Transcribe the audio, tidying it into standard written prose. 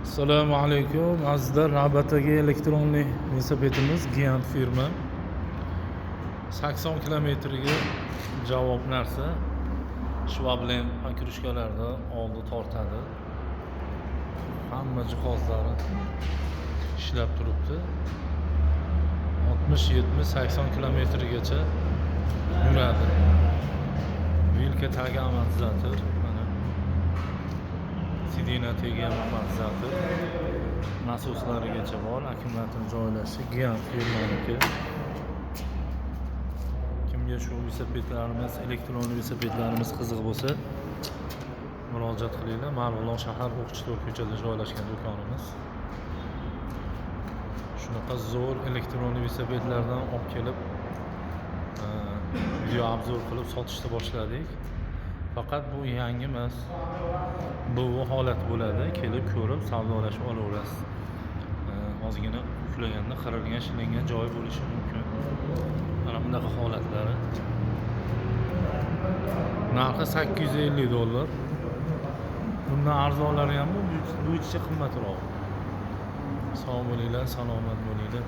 Assalomu alaykum azizlar, navbatdagi elektronli velosipedimiz Giant firma 80 kilometrga javob narsa Schwablen pokrishkalarda oldi tortadi. Hamma jihozlari ishlab turibdi. 60-70-80 kilometrgacha yuradi. Vilka tagi amortizator, mana sidina tegi amortizator, nasoslarigacha bor, akkumulyator joylashi Giant firmaniki. Kimga shu velosipedlarimiz, elektronli velosipedlarimiz qiziq bo'lsa, murojaat qilinglar. Marg'ilon shahar O'qchito'y ko'chada joylashgan do'konimiz. Shunaqa zo'r elektronli velosipedlardan olib kelib video obzor qilib sotishni boshladik. Faqat bu yangi emas. Bu holat bo'ladi, kelib ko'rib savdolashib olaverasiz. Ozgina uklaganda qirilgan, shilingan joyi bo'lishi mumkin. Mana bunaqa holatlari. Narxi $850. Bundan arzonlari ham bu ichcha qimmatroq. Sog' bo'linglar, salomat bo'linglar.